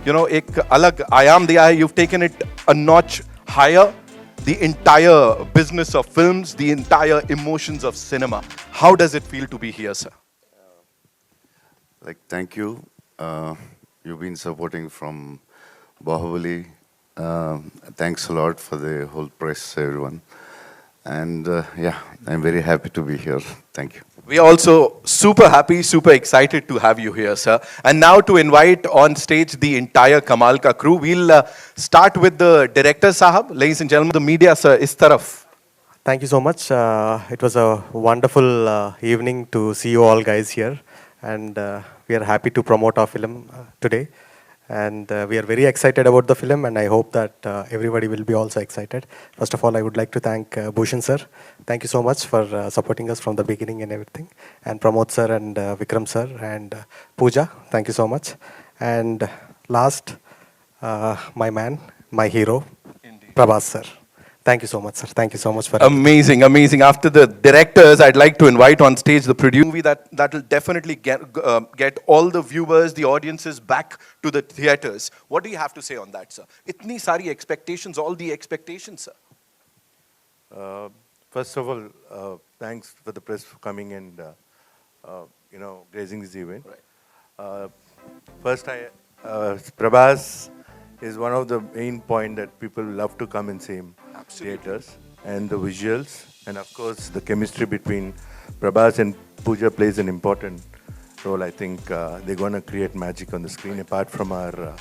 एक अलग आयाम दिया है. You've taken it a notch higher. The entire business of films, the entire emotions of cinema. How does it feel to be here, sir? Thank you. You've been supporting from Bahubali. Thanks a lot for the whole press, everyone. And yeah, I'm very happy to be here. Thank you. We are also super happy, super excited to have you here, sir. And now to invite on stage the entire Kamal Ka crew, we'll start with the director, Sahab. Ladies and gentlemen, the media, sir, is taraf. Thank you so much. It was a wonderful evening to see you all guys here. And we are happy to promote our film today. And we are very excited about the film, and I hope that everybody will be also excited. First of all, I would like to thank Bhushan sir. Thank you so much for supporting us from the beginning and everything. And Pramod sir and Vikram sir and Pooja, thank you so much. And last, my man, my hero, indeed, Prabhas sir. Thank you so much, sir. Thank you so much for amazing, amazing. After the directors, I'd like to invite on stage the producer. Movie that will definitely get all the viewers, the audiences back to the theaters. What do you have to say on that, sir? Itni sari expectations, all the expectations, sir. First of all, thanks for the press for coming and gracing this event. Right. First, Prabhas is one of the main point that people love to come and see him. Absolutely. Theaters and the visuals, and of course the chemistry between Prabhas and Pooja plays an important role. I think they're going to create magic on the screen apart from our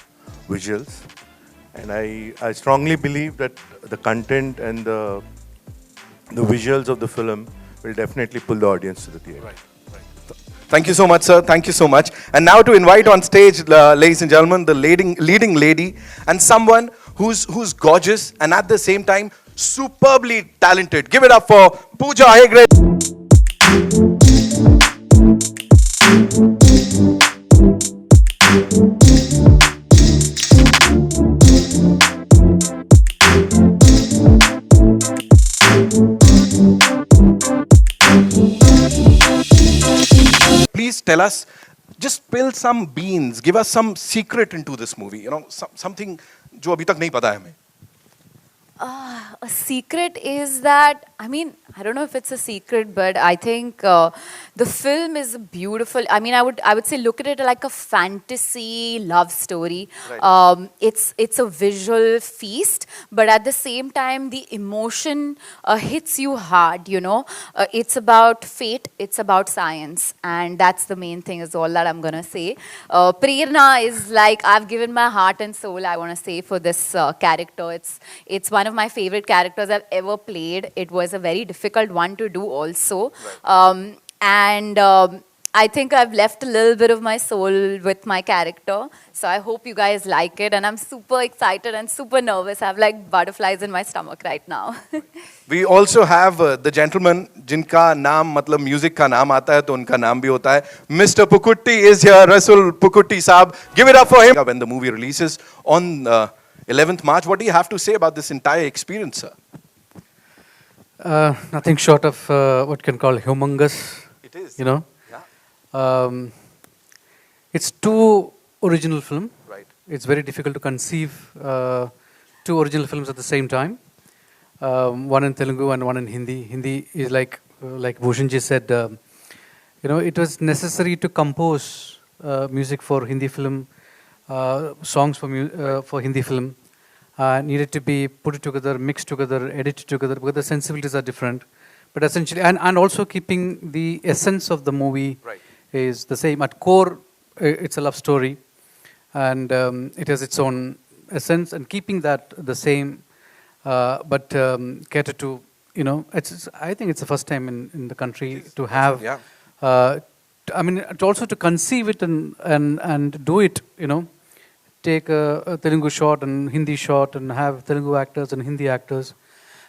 visuals. And I strongly believe that the content and the visuals of the film will definitely pull the audience to the theater. Right. Thank you so much, sir. Thank you so much. And now to invite on stage, ladies and gentlemen, the leading lady and someone who's gorgeous and at the same time superbly talented. Give it up for Pooja Hegde. Please tell us, just spill some beans, give us some secret into this movie, something जो अभी तक नहीं पता है हमें. A secret is that, I don't know if it's a secret, but I think the film is beautiful. I would say look at it like a fantasy love story. Right. It's a visual feast, but at the same time, the emotion hits you hard, It's about fate, it's about science, and that's the main thing is all that I'm going to say. Prerna is like, I've given my heart and soul, I want to say, for this character. It's one of my favorite characters I've ever played. It was a very difficult one to do also. Right. I think I've left a little bit of my soul with my character. So I hope you guys like it. And I'm super excited and super nervous. I have like butterflies in my stomach right now. We also have the gentleman जिनका नाम मतलब music का नाम आता है तो उनका नाम भी होता है. Mr. Pukutti is here. Rasul Pukutti Saab. Give it up for him. When the movie releases on 11th March, what do you have to say about this entire experience, sir? Nothing short of what can call humongous. It is. Yeah. It's two original film. Right. It's very difficult to conceive two original films at the same time. One in Telugu and one in Hindi. Hindi is like Bhushanji said, it was necessary to compose music for Hindi film, songs for Hindi film. Needed to be put together, mixed together, edited together, because the sensibilities are different. But essentially, and also keeping the essence of the movie right. is the same. At core, it's a love story, and it has its own essence, and keeping that the same, but cater to, I think it's the first time in the country to have, yeah. Also to conceive it and do it, take a Telugu shot and Hindi shot and have Telugu actors and Hindi actors,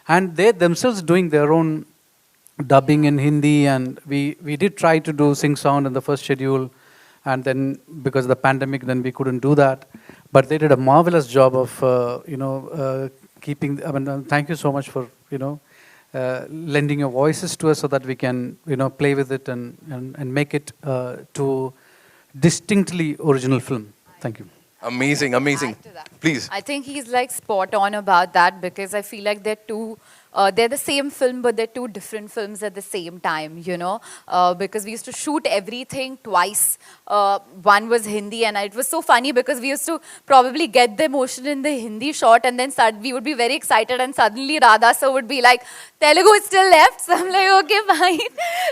and they themselves doing their own dubbing in Hindi, and we did try to do sing sound in the first schedule, and then because of the pandemic then we couldn't do that, but they did a marvelous job of keeping, thank you so much for lending your voices to us so that we can play with it and make it to distinctly original film. Thank you. Amazing, amazing. Add to that. Please. I think he's like spot on about that because I feel like they're the same film, but they're two different films at the same time, you know. Because we used to shoot everything twice. One was Hindi, and it was so funny because we used to probably get the emotion in the Hindi shot, and then we would be very excited, and suddenly Radha sir would be like, Telugu is still left. So I'm like, okay, fine.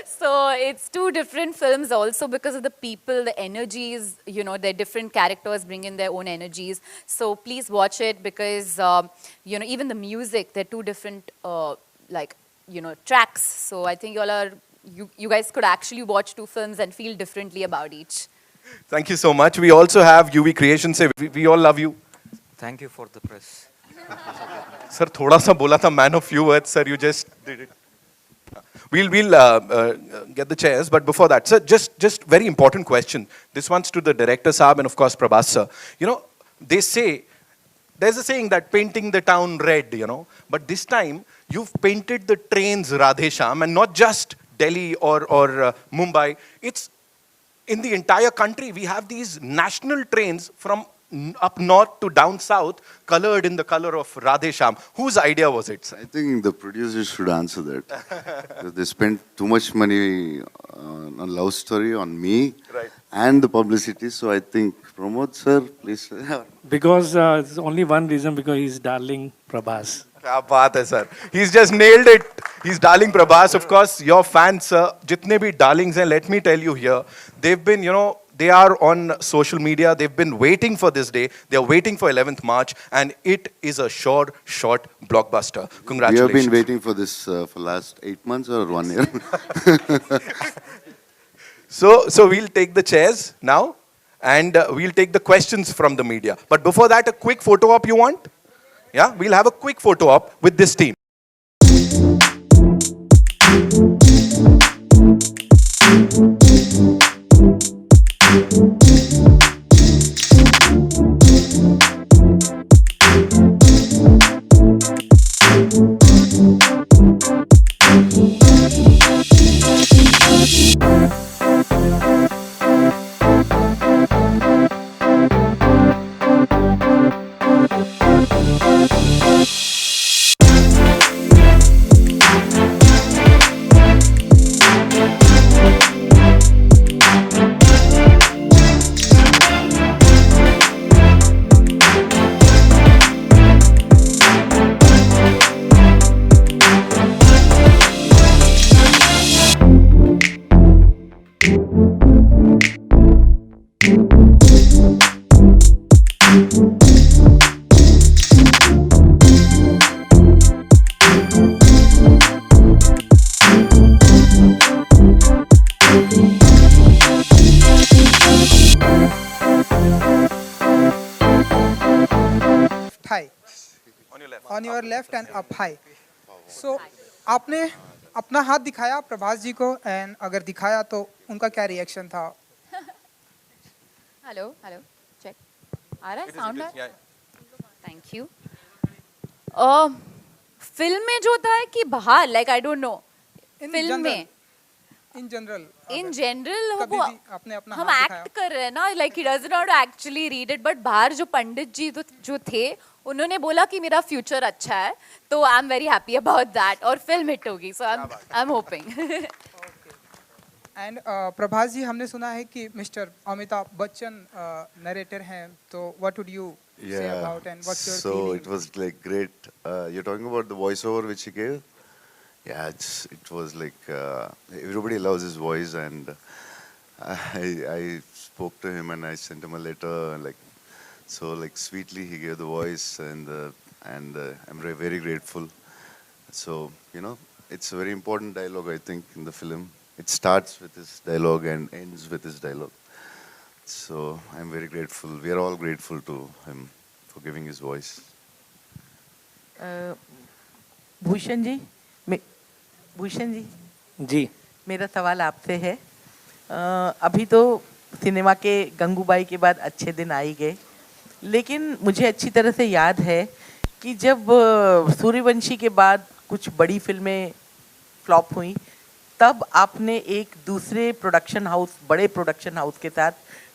So it's two different films also because of the people, the energies, you know, their different characters bring in their own energies. So please watch it because, you know, even the music, they're two different, like, you know, tracks. So I think you guys could actually watch two films and feel differently about each. Thank you so much. We also have UV Creation. Say, we all love you. Thank you for the press. Sir, thoda sa bola tha man of few words. Sir, you just did it. We'll get the chairs, but before that, sir, just very important question. This one's to the director Saab and of course Prabhas sir. You know, they say, there's a saying that painting the town red, you know, but this time you've painted the trains Radhe Shyam, and not just Delhi or Mumbai. It's in the entire country. We have these national trains from up north to down south, colored in the color of Radhe Shyam. Whose idea was it, sir? I think the producers should answer that. Because they spent too much money on love story, on me, Right. and the publicity. So I think, Pramod sir, please. Because there's only one reason, because he's darling Prabhas. क्या बात है sir. He's just nailed it. He's darling Prabhas. Of course, your fans, sir, जितने भी darlings हैं, let me tell you here, they've been, you know, they are on social media. They've been waiting for this day. They're waiting for 11th March, and it is a short blockbuster. Congratulations. We have been waiting for this for last 8 months or 1 year. So we'll take the chairs now, and we'll take the questions from the media. But before that, a quick photo op you want? Yeah, we'll have a quick photo op with this team. high. On your left and up high. So आपने अपना हाथ दिखाया प्रभास जी को, and अगर दिखाया तो उनका क्या रिएक्शन था? हेलो चेक आ रहा है साउंड? Thank you. फिल्म में जो होता है कि बाहर, like I don't know, film में इन जनरल कभी भी आपने अपना हम हाथ एक्ट कर रहे हैं ना, like he does not actually read it, but बाहर जो पंडित जी जो थे उन्होंने बोला कि मेरा फ्यूचर अच्छा है, तो I am very happy about that, और फिल्म हिट होगी, so I am hoping. And Prabhas ji, हमने सुना है कि मिस्टर अमिताभ बच्चन नरेटर हैं, तो what would you say about, and what's your So feeling? it was like great. You're talking about the voiceover which he gave? Yeah, it was like everybody loves his voice, and I spoke to him and I sent him a letter, like so, like sweetly he gave the voice, and I'm very grateful. So it's a very important dialogue, I think, in the film. It starts with his dialogue and ends with his dialogue. So I'm very grateful. We are all grateful to him for giving his voice. Bhushan ji ji मेरा सवाल आपसे है. अभी तो cinema के गंगूबाई के बाद अच्छे दिन आ ही गए, लेकिन मुझे अच्छी तरह से याद है कि जब सूर्यवंशी के बाद कुछ बड़ी फिल्में फ्लॉप हुई, तब आपने एक दूसरे प्रोडक्शन हाउस, बड़े प्रोडक्शन हाउस के साथ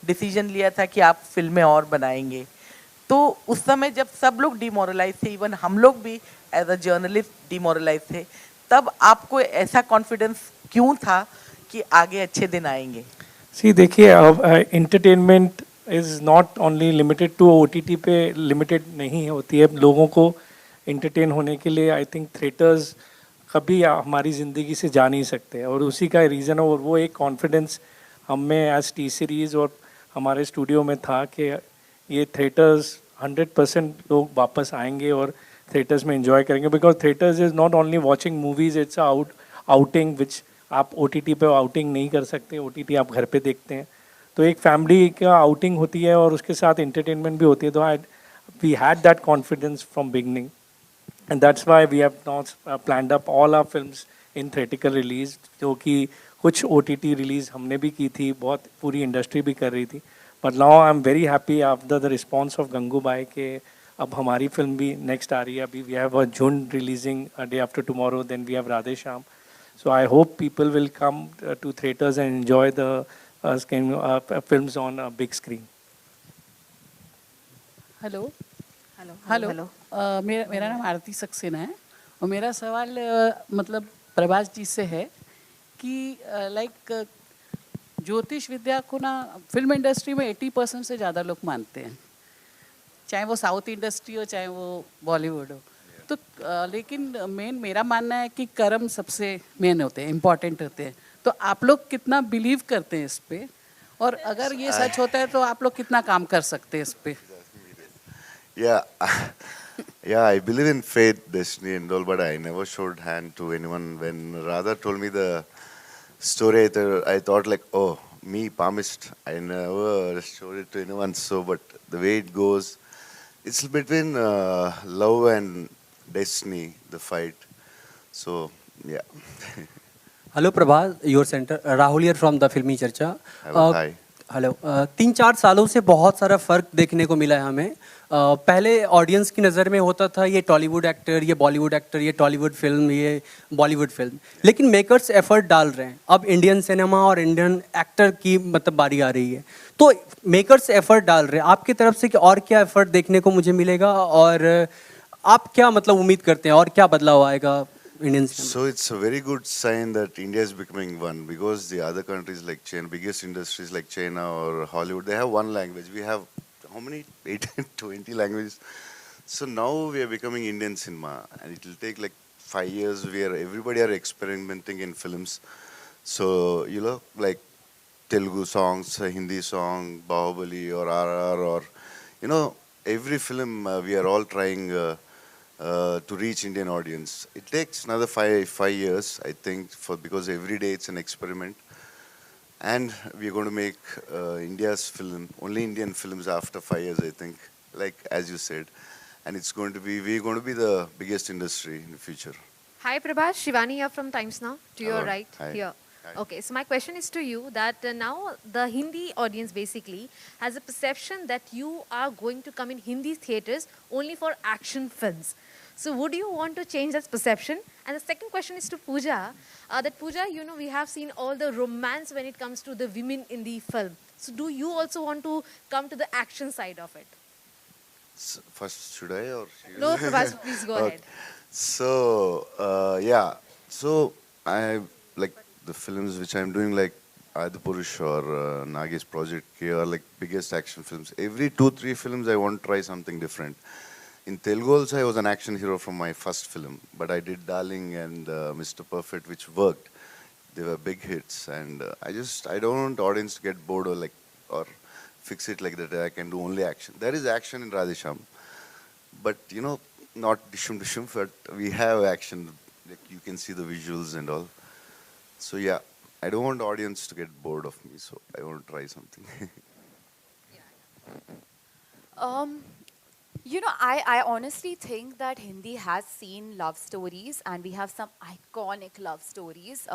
डिसीजन लिया था कि आप फिल्में और बनाएंगे। तो उस समय जब सब लोग डिमोरलाइज थे, इवन हम लोग भी एज अ जर्नलिस्ट डिमोरलाइज थे, तब आपको ऐसा कॉन्फिडेंस क्यों था कि आगे अच्छे दिन आएंगे? सी देखिए, entertainment is not only limited to OTT पे लिमिटेड नहीं होती है। लोगों को एंटरटेन होने के लिए आई थिंक थिएटर्स कभी हमारी ज़िंदगी से जा नहीं सकते, और उसी का रीज़न है, और वो एक कॉन्फिडेंस हम में एज टी सीरीज़ और हमारे स्टूडियो में था कि ये थिएटर्स 100% लोग वापस आएंगे और थिएटर्स में एंजॉय करेंगे, because theatres is not only watching movies, it's outing which आप OTT पे आउटिंग नहीं कर सकते, OTT आप घर पे देखते हैं। तो एक फैमिली का आउटिंग होती है और उसके साथ एंटरटेनमेंट भी होती है। तो we had that confidence from beginning, and that's why we have not planned up all our films in theatrical release, जो कि कुछ OTT रिलीज हमने भी की थी, बहुत पूरी इंडस्ट्री भी कर रही थी। But now I am very happy after the response of Gangubai के अब हमारी फिल्म भी नेक्स्ट आ रही है। अभी we have a Jhund releasing day after tomorrow, then we have Radhe Shyam. So I hope people will come to theaters and enjoy the films on a big screen. Hello hello hello मेरा नाम आरती सक्सेना है, और मेरा सवाल मतलब प्रभास जी से है कि लाइक ज्योतिष विद्या को ना फिल्म इंडस्ट्री में 80% से ज़्यादा लोग मानते हैं, चाहे वो साउथ इंडस्ट्री हो चाहे वो बॉलीवुड हो। तो लेकिन मेरा मानना है कि कर्म सबसे मेन होते हैं, इम्पॉर्टेंट होते हैं। तो आप लोग कितना बिलीव करते हैं इस पे, और अगर ये सच होता है तो आप लोग कितना काम कर सकते हैं इस पे? Yeah, I believe in fate, destiny, and all, but I never showed hand to anyone. When Radha told me the story, I thought like, oh, me, palmist. I never showed it to anyone. So, but the way it goes, it's between love and destiny, the fight. So, yeah. Hello Prabhas, your centre Rahul here from the फिल्मी चर्चा. Hi. Hello. 3-4 सालों से बहुत सारा फ़र्क देखने को मिला है हमें. पहले ऑडियंस की नज़र में होता था ये टॉलीवुड एक्टर, ये बॉलीवुड एक्टर, ये टॉलीवुड फिल्म, ये बॉलीवुड फिल्म. लेकिन मेकर्स एफर्ट डाल रहे हैं. अब इंडियन सिनेमा और इंडियन एक्टर की मतलब बारी आ रही है. तो मेकर्स एफर्ट डाल रहे हैं, आपकी तरफ से कि और क्या एफर्ट देखने को मुझे मिलेगा, और आप क्या मतलब उम्मीद करते हैं और क्या बदलाव आएगा Indian cinema? So it's a very good sign that India is becoming one, because the other countries like China, biggest industries like China or Hollywood, they have one language. We have how many? 18, 20 languages. So now we are becoming Indian cinema, and it will take like 5 years where everybody are experimenting in films. So like Telugu songs, Hindi song, Bahubali or RR, or every film we are all trying. To reach Indian audience. It takes another five years, I think, because every day it's an experiment, and we're going to make India's film, only Indian films after 5 years, I think, like as you said, and we're going to be the biggest industry in the future. Hi Prabhas, Shivani here from Times Now, to your Hello. right. Hi. Here. Hi. Okay, so my question is to you that now the Hindi audience basically has a perception that you are going to come in Hindi theatres only for action films. So would you want to change that perception? And the second question is to Pooja, that Pooja, we have seen all the romance when it comes to the women in the film. So do you also want to come to the action side of it? First, should I or? No, Prabhas, please go ahead. So, yeah. So, I like the films which I'm doing, like Adipurush or Nagi's project, are like biggest action films. Every 2-3 films, I want to try something different. In Telugu also, I was an action hero from my first film, but I did Darling and Mr. Perfect, which worked. They were big hits, and I don't want audience to get bored or fix it like that. I can do only action. There is action in Radhe Shyam, but not dishum dishum, but we have action. Like you can see the visuals and all. So yeah, I don't want audience to get bored of me, so I want to try something. I honestly think that Hindi has seen love stories, and we have some iconic love stories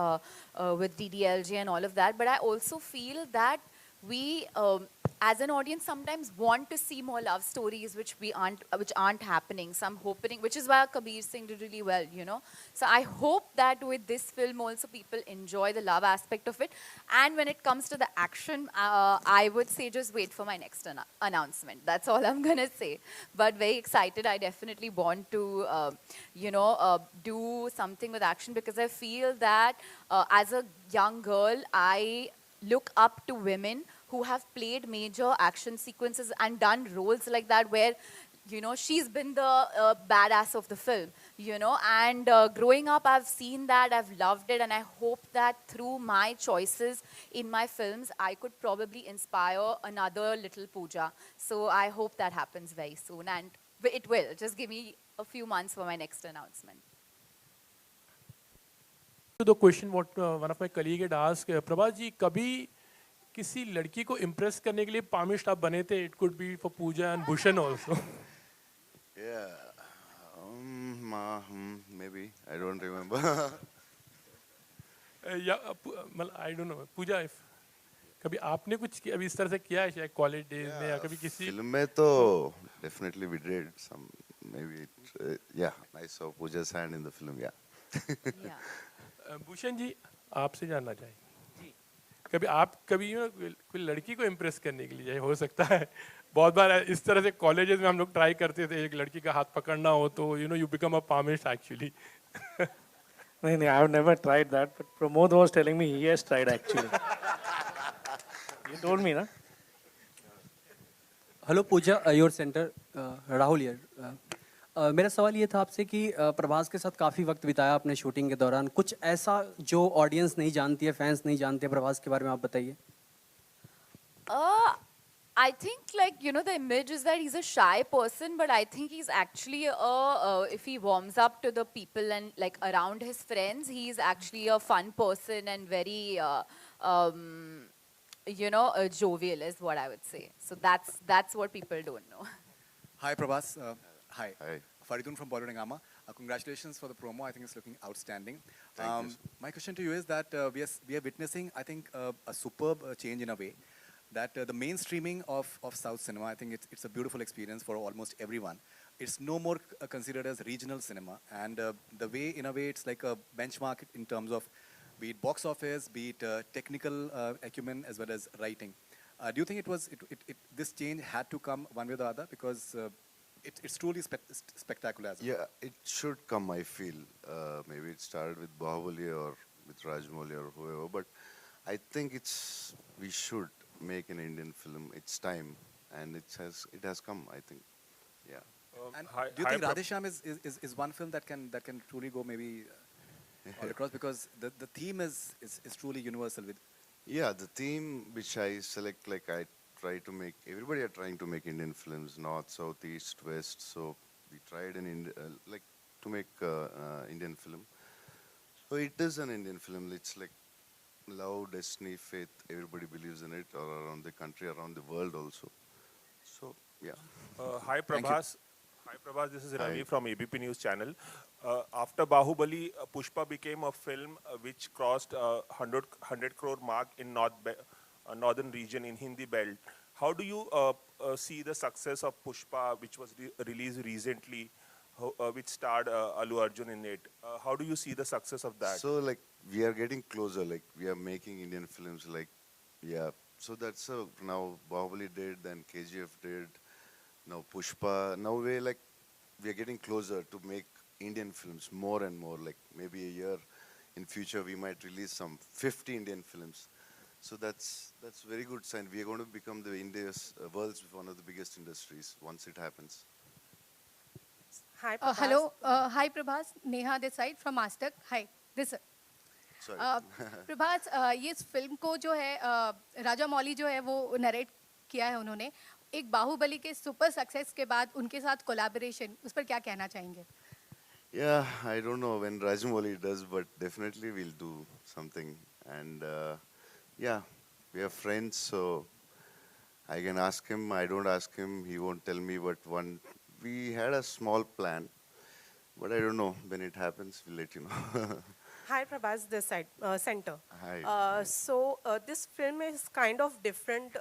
with DDLJ and all of that. But I also feel that we as an audience sometimes want to see more love stories which aren't happening. So I'm hoping, which is why Kabir Singh did really well, you know. So I hope that with this film also people enjoy the love aspect of it. And when it comes to the action, I would say just wait for my next announcement. That's all I'm gonna say. But very excited. I definitely want to, do something with action because I feel that as a young girl, I look up to women who have played major action sequences and done roles like that where, you know, she's been the badass of the film, you know. And growing up, I've seen that, I've loved it, and I hope that through my choices in my films, I could probably inspire another little Pooja. So I hope that happens very soon, and it will. Just give me a few months for my next announcement. To the question what one of my colleague had asked, Prabhas ji कभी किसी लड़की को impress करने के लिए palmist आप बने थे? It could be for Pooja and Bhushan also. Yeah, maybe I don't remember. Yeah, I don't know. Pooja, if कभी आपने कुछ अभी इस तरह से किया है शायद कॉलेज डेज में या कभी किसी फिल्म में तो definitely we did some, maybe yeah, I saw Pooja's hand in the film, yeah. Bhushan ji आपसे जानना चाहिए कभी कोई लड़की को इम्प्रेस करने के लिए हो सकता है बहुत बार इस तरह से कॉलेजेस में हम लोग ट्राई करते थे एक लड़की का हाथ पकड़ना हो तो you become a palmist actually. नहीं, I have never tried that, but Pramod was telling me he has tried actually. You told me, na? Hello Pooja, your centre Rahul here. मेरा सवाल ये था आपसे कि प्रभास के साथ काफ़ी वक्त बिताया आपने शूटिंग के दौरान, कुछ ऐसा जो ऑडियंस नहीं जानती है, फैंस नहीं जानते प्रभास के बारे में, आप बताइए. I think, like, you know, the image is that he's a shy person, but I think he's actually if he warms up to the people and like around his friends, he's actually a fun person and very jovial is what I would say. So that's what people don't know. Hi Prabhas. Hi. Hi. Faridun from Bollywood Hungama. Congratulations for the promo. I think it's looking outstanding. Thank you. My question to you is that we are witnessing, I think, a superb change in a way. That the mainstreaming of South cinema, I think it's a beautiful experience for almost everyone. It's no more considered as regional cinema. And the way, in a way, it's like a benchmark in terms of be it box office, be it technical acumen, as well as writing. Do you think this change had to come one way or the other? Because it's truly spectacular. Yeah, it should come, I feel. Maybe it started with Bahubali or with Rajmouli or whoever, but I think we should make an Indian film. It's time, and it has come, I think. Yeah. And do you think Radhe Shyam is one film that can truly go maybe all across, because the theme is truly universal with. Yeah, the theme which I select, like I try to make, everybody are trying to make Indian films, north, south, east, west. So we tried to make Indian film. So it is an Indian film. It's like love, destiny, faith. Everybody believes in it, or around the country, around the world also. So yeah. Hi Prabhas. Hi Prabhas, this is Ravi Hi. from ABP News Channel. After Bahubali, Pushpa became a film which crossed 100 crore mark in northern region in Hindi belt. How do you see the success of Pushpa, which was released recently, which starred Allu Arjun in it? How do you see the success of that? So like we are getting closer. Like we are making Indian films. Like yeah. So that's now Bahubali did, then KGF did, now Pushpa. Now we are getting closer to make Indian films more and more. Like maybe a year in future we might release some 50 Indian films. So that's very good sign. We are going to become the India's world's one of the biggest industries once it happens. Hi, Prabhas. Hello. Hi, Prabhas. Neha this side from Mastak. Hi. This. Sorry. Prabhas, ये इस film को जो है राजा मौली जो है वो narrate किया है उन्होंने. एक बाहुबली के सुपर सक्सेस के बाद उनके साथ कोलैबोरेशन, उस पर क्या कहना चाहेंगे? Yeah, I don't know when Rajamouli does, but definitely we'll do something. And yeah, we are friends, so I can ask him. I don't ask him, he won't tell me. But we had a small plan, but I don't know when it happens. We'll let you know. Hi, Prabhas, this side, center. Hi. This film is kind of different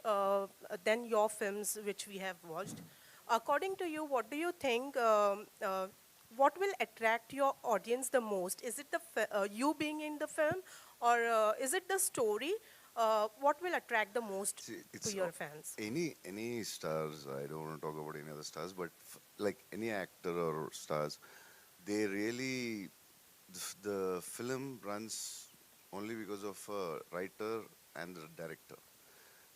than your films which we have watched. According to you, what do you think, what will attract your audience the most? Is it you being in the film, or is it the story? What will attract the most to your fans? Any stars, I don't want to talk about any other stars, but like any actor or stars, they really, the film runs only because of a writer and the director.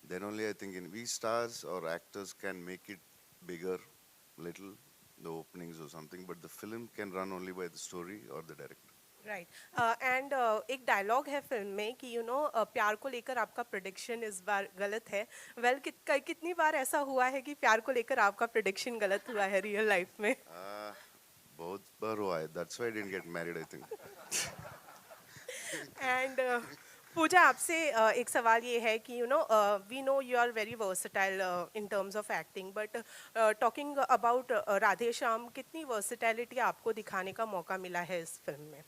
Then only I think we stars or actors can make it bigger, little, the openings or something, but the film can run only by the story or the director. Right and एक dialogue है film में कि प्यार को लेकर आपका prediction इस बार गलत है कितनी बार ऐसा हुआ है कि प्यार को लेकर आपका प्रेडिक्शन गलत हुआ है रियल लाइफ में बहुत बार हुआ है, that's why I didn't get married, I think. And Pooja आपसे एक सवाल ये है कि we know you are very versatile in terms of acting, but talking about Radhe Shyam, कितनी वर्सटैलिटी आपको दिखाने का मौका मिला है इस फिल्म में?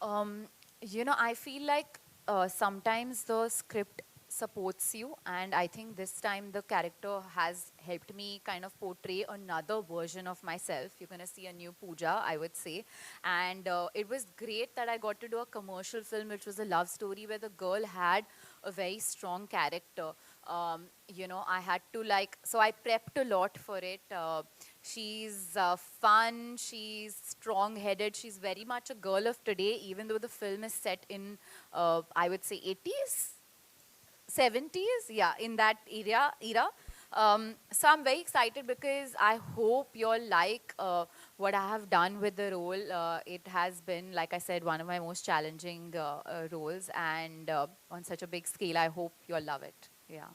I feel like sometimes the script supports you, and I think this time the character has helped me kind of portray another version of myself. You're going to see a new Pooja, I would say. And it was great that I got to do a commercial film which was a love story where the girl had a very strong character. I had to so I prepped a lot for it. She's fun, she's strong-headed, she's very much a girl of today, even though the film is set in, I would say, 80s, 70s, yeah, in that era. So I'm very excited because I hope you all like what I have done with the role. It has been, like I said, one of my most challenging roles, and on such a big scale, I hope you all love it. Yeah.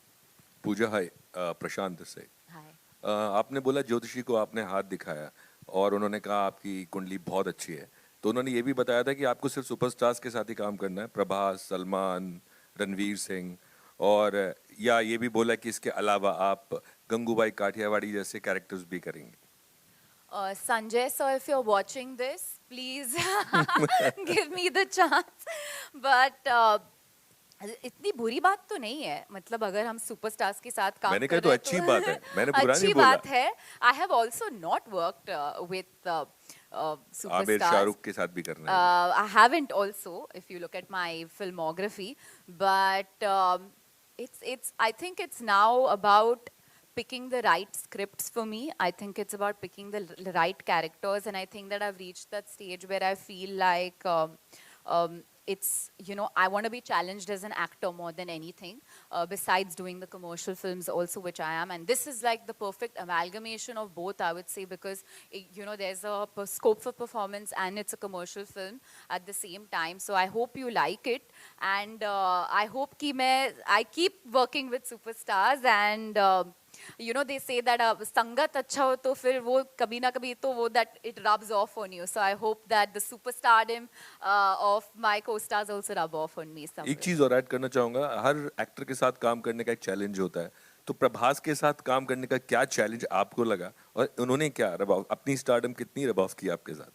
Pooja, hi. Prashant this side. Hi. आपने बोला ज्योतिषी को आपने हाथ दिखाया और उन्होंने कहा आपकी कुंडली बहुत अच्छी है, तो उन्होंने ये भी बताया था कि आपको सिर्फ सुपरस्टार्स के साथ ही काम करना है, प्रभास, सलमान, रणवीर सिंह, और या ये भी बोला कि इसके अलावा आप गंगूबाई काठियावाड़ी जैसे कैरेक्टर्स भी करेंगे. Sanjay sir, if you're watching this, please give me the chance. But इतनी बुरी बात तो नहीं है, मतलब अगर हम सुपरस्टार्स के साथ काम मैंने कहा तो अच्छी बात है, मैंने बुरा नहीं बोला. अच्छी बात है. I have also not worked with superstars. Aamir Shahrukh के साथ भी करना है. I haven't also, if you look at my filmography, but I think it's now about picking the right scripts for me. I think it's about picking the right characters, and I think that I've reached that stage where I feel like it's, I want to be challenged as an actor more than anything, besides doing the commercial films also, which I am. And this is like the perfect amalgamation of both, I would say, because, there's a scope for performance and it's a commercial film at the same time. So I hope you like it. And I hope I keep working with superstars, and they say that sangat acha ho to fir wo kabhi na kabhi to wo that it rubs off on you. So I hope that the superstardom of my co-stars also rub off on me somewhere. एक चीज और add करना चाहूंगा, हर actor के साथ काम करने का एक चैलेंज होता है, तो प्रभास के साथ काम करने का क्या चैलेंज आपको लगा और उन्होंने क्या रबाव, अपनी स्टारडम कितनी रबाव की आपके साथ?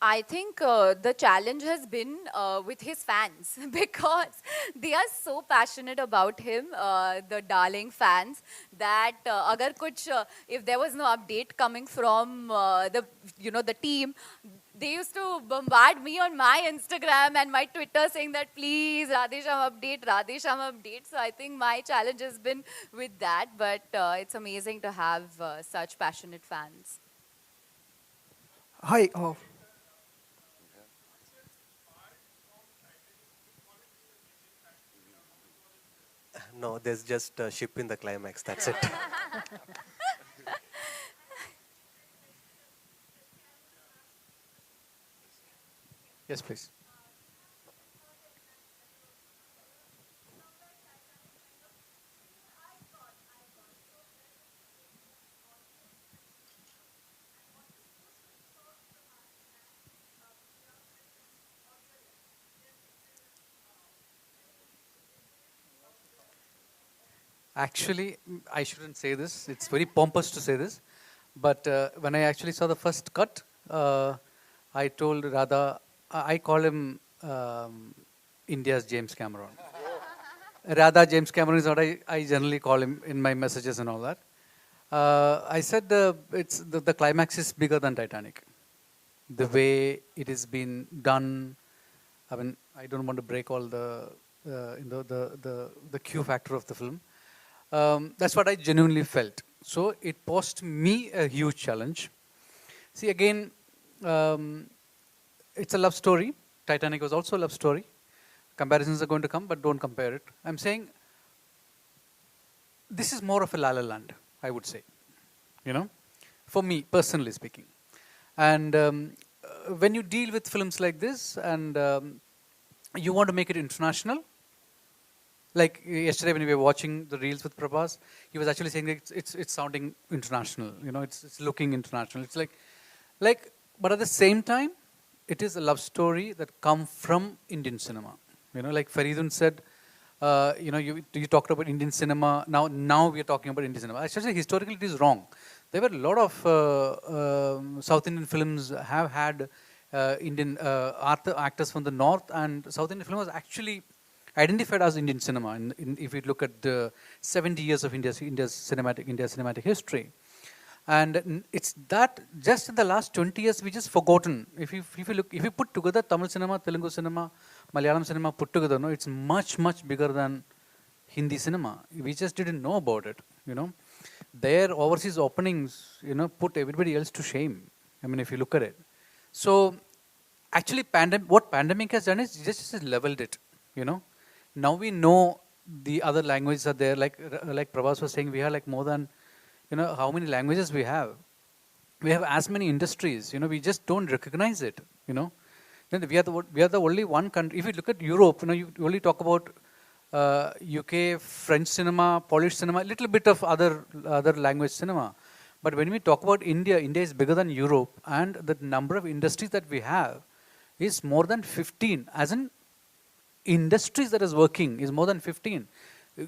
I think the challenge has been with his fans, because they are so passionate about him, the darling fans, that agar kuch, if there was no update coming from the team, they used to bombard me on my Instagram and my Twitter saying that please Radhe Shyam update. So I think my challenge has been with that, but it's amazing to have such passionate fans. Hi. No, there's just a ship in the climax, that's it. Yes, please. Actually, I shouldn't say this. It's very pompous to say this. But when I actually saw the first cut, I told Radha, I call him India's James Cameron. Radha James Cameron is what I generally call him in my messages and all that. I said the climax is bigger than Titanic. The way it has been done, I mean, I don't want to break all the Q factor of the film. That's what I genuinely felt. So it posed me a huge challenge. See, again, it's a love story. Titanic was also a love story. Comparisons are going to come, but don't compare it. I'm saying this is more of a La La Land, I would say, for me, personally speaking. And when you deal with films like this and you want to make it international, like yesterday when we were watching the reels with Prabhas, he was actually saying that it's sounding international, it's looking international. It's like, but at the same time, it is a love story that come from Indian cinema. Like Faridun said, you talked about Indian cinema. Now we are talking about Indian cinema. Actually, historically, it is wrong. There were a lot of South Indian films have had Indian actors from the north, and South Indian film was actually identified as Indian cinema. If we look at the 70 years of India's cinematic history. And it's that just in the last 20 years we just forgotten. If you put together Tamil cinema, Telugu cinema, Malayalam cinema put together, it's much bigger than Hindi cinema. We just didn't know about it. Their overseas openings, put everybody else to shame. I mean, if you look at it. So actually, what pandemic has done is just leveled it. Now we know the other languages are there. Like Prabhas was saying, we have like more than how many languages we have. We have as many industries. We just don't recognize it. Then we are the only one country. If you look at Europe, you only talk about UK, French cinema, Polish cinema, a little bit of other language cinema. But when we talk about India, India is bigger than Europe, and the number of industries that we have is more than 15. As in industries that is working is more than 15.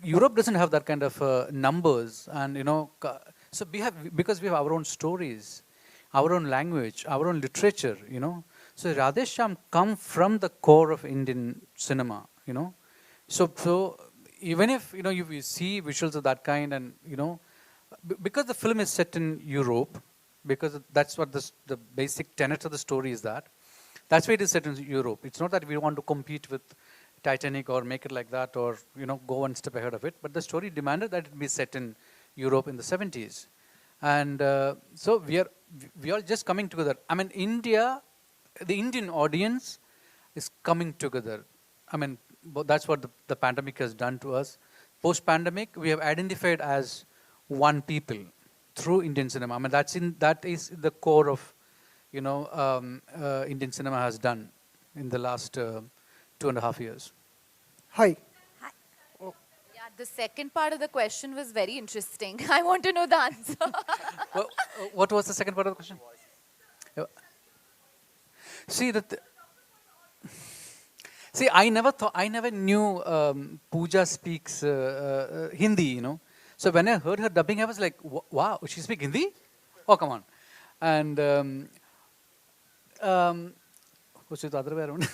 Europe doesn't have that kind of numbers, and so because we have our own stories, our own language, our own literature. So Radhe Shyam come from the core of Indian cinema. So even if you see visuals of that kind, and because the film is set in Europe, because that's what the basic tenet of the story is that's why it is set in Europe. It's not that we want to compete with Titanic or make it like that, or go one step ahead of it, but the story demanded that it be set in Europe in the 70s. And so we are just coming together. I mean, the Indian audience is coming together. I mean, that's what the pandemic has done to us. Post-pandemic, we have identified as one people through Indian cinema. I mean, that is the core of Indian cinema has done in the last 2.5 years. Hi. Yeah, the second part of the question was very interesting. I want to know the answer. What was the second part of the question? See, I never knew Pooja speaks Hindi, So when I heard her dubbing, I was like, wow, she speaks Hindi? Oh, come on. And what's the other way around?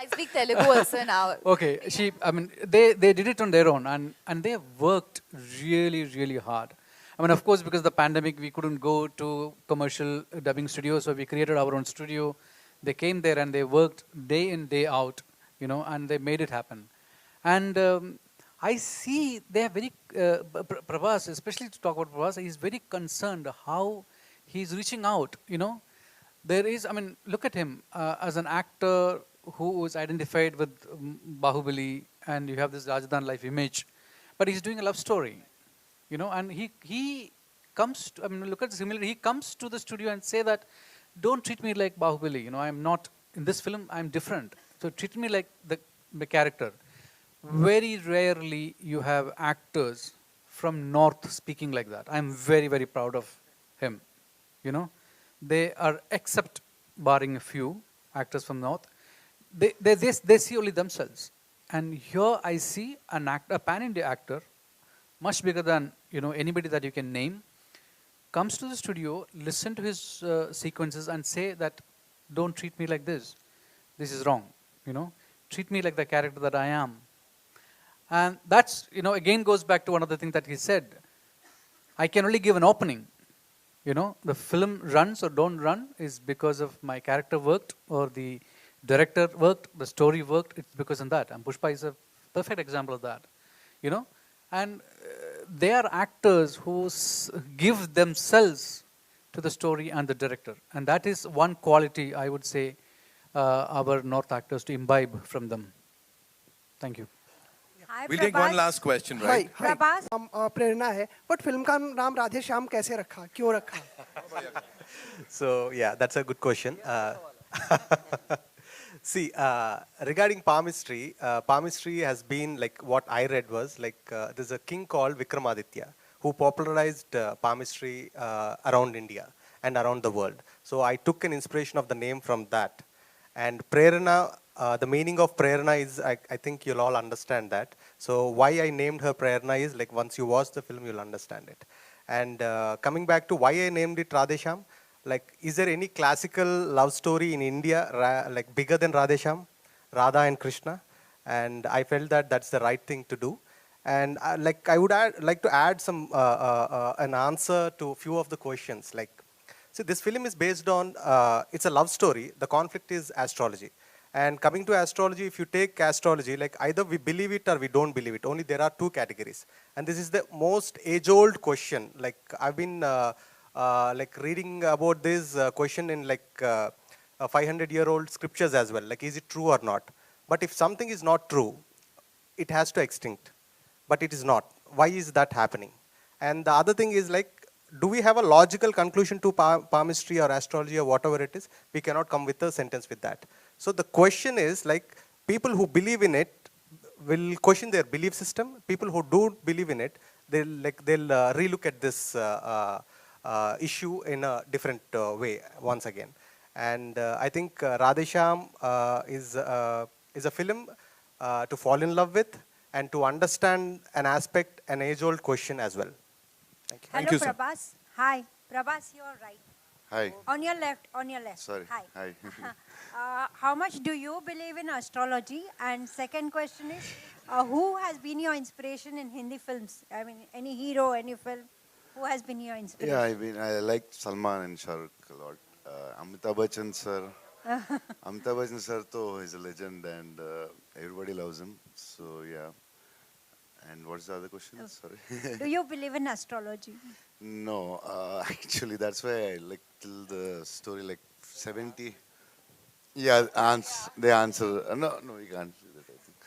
I speak Telugu also now. Okay, they did it on their own, and they worked really hard. I mean, of course, because of the pandemic, we couldn't go to commercial dubbing studios, so we created our own studio. They came there and they worked day in, day out, and they made it happen. And I see they are very, Prabhas, especially to talk about Prabhas, he's very concerned how he's reaching out, There is, look at him as an actor who was identified with Bahubali, and you have this Rajadhan life image, but he's doing a love story, and he comes to, look at the similarity, he comes to the studio and say that, don't treat me like Bahubali, I'm not, in this film, I'm different, so treat me like the character. Very rarely you have actors from North speaking like that. I'm very proud of him, They are, except barring a few actors from North, they see only themselves. And here I see a pan-India actor, much bigger than anybody that you can name, comes to the studio, listen to his sequences and say that don't treat me like this. This is wrong, you know. Treat me like the character that I am. And that's, you know, again goes back to one of the things that he said. I can only give an opening. You know, the film runs or don't run is because of my character worked or the director worked, the story worked, it's because of that. And Pushpa is a perfect example of that, you know. And they are actors who give themselves to the story and the director. And that is one quality I would say our North actors to imbibe from them. Thank you. We'll take one last question, right? Prabhas प्रेरणा है, but film का नाम राधे श्याम कैसे रखा, क्यों रखा? So yeah, that's a good question. See, regarding palmistry, palmistry has been like what I read was like there's a king called Vikramaditya who popularized palmistry around India and around the world. So I took an inspiration of the name from that. And Prerana, the meaning of Prerana is, I think you'll all understand that. So why I named her Prerana is like once you watch the film, you'll understand it. And coming back to why I named it Radhe Shyam, like is there any classical love story in India like bigger than Radhe Shyam, Radha and Krishna? And I felt that that's the right thing to do. And like I would like to add some an answer to a few of the questions. Like, see, this film is based on, it's a love story. The conflict is astrology. And coming to astrology, if you take astrology, like either we believe it or we don't believe it. Only there are two categories. And this is the most age-old question. Like I've been like reading about this question in like 500-year-old scriptures as well. Like, is it true or not? But if something is not true, it has to extinct. But it is not. Why is that happening? And the other thing is like, do we have a logical conclusion to palmistry or astrology or whatever it is? We cannot come with a sentence with that. So the question is like, people who believe in it will question their belief system. People who don't believe in it, they'll relook at this issue in a different way once again. And I think Radhe Shyam is a film to fall in love with and to understand an aspect, an age-old question as well. Thank you. Thank you, sir. Prabhas. Hi. Prabhas, you're right. Hi. On your left, on your left. Sorry. Hi. Hi. How much do you believe in astrology? And second question is, who has been your inspiration in Hindi films? I mean, any hero, any film? Who has been your inspiration? Yeah, I like Salman and Shah Rukh a lot. Amitabh Bachchan sir. Amitabh Bachchan sir is a legend and everybody loves him. So yeah. And what's the other question? Sorry. Do you believe in astrology? No, actually that's why I like till the story like 70. Yeah, they answer. No, you can't say that. I think.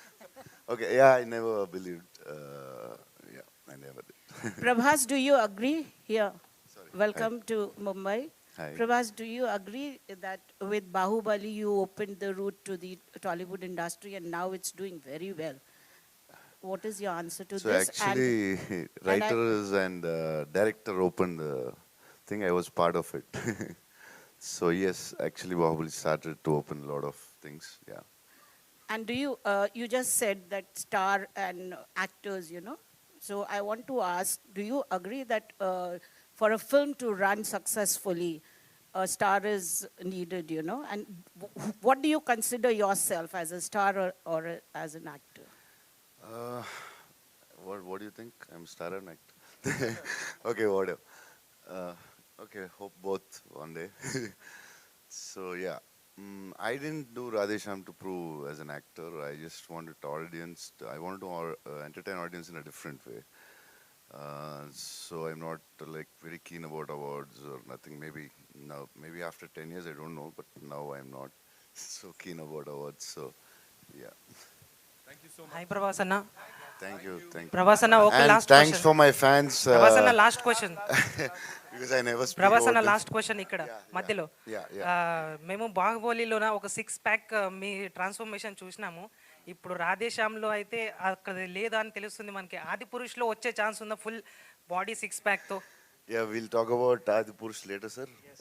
Okay, yeah, I never believed. Yeah, I never did. Prabhas, do you agree here? Sorry. Welcome to Mumbai. Hi. Prabhas, do you agree that with Bahubali you opened the route to the Tollywood industry and now it's doing very well? What is your answer to so this? So actually, writers and director opened the thing. I was part of it. So yes, actually Bahubali started to open a lot of things. Yeah. And do you, you just said that star and actors, you know. So I want to ask, do you agree that for a film to run successfully, a star is needed, you know? And what do you consider yourself as a star or as an actor? What do you think? I'm star and actor. Okay, whatever. Okay, hope both one day. So yeah, I didn't do Radhe Shyam to prove as an actor. I just wanted audience. I wanted to entertain audience in a different way. So I'm not like very keen about awards or nothing. Maybe now, maybe after 10 years, I don't know. But now I'm not so keen about awards. So yeah. Thank you so much. Hi, Prabhas Anna. Thank you. Prabhas Anna, okay, and last thanks question. for my fans. Prabhas Anna, last question. Because I never speak Prabhas about Anna, them. last question ikkada మధ్యలో మేము బాహుబలిలోన ఒక 6-pack మీ transformation చూసినాము. ఇప్పుడు రాధేశ్యామ్లో అయితే అక్కడ లేదా అని తెలుస్తుంది మనకి. ఆది పురుష్లో వచ్చే ఛాన్స్ ఉందా ఫుల్ బాడీ 6-pack తో? Yeah, we'll talk about Adi Purush later, sir. Yes.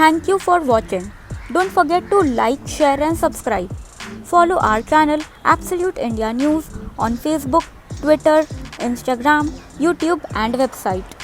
Thank you for watching. Don't forget to like, share and subscribe. Follow our channel Absolute India News on Facebook, Twitter, Instagram, YouTube and website.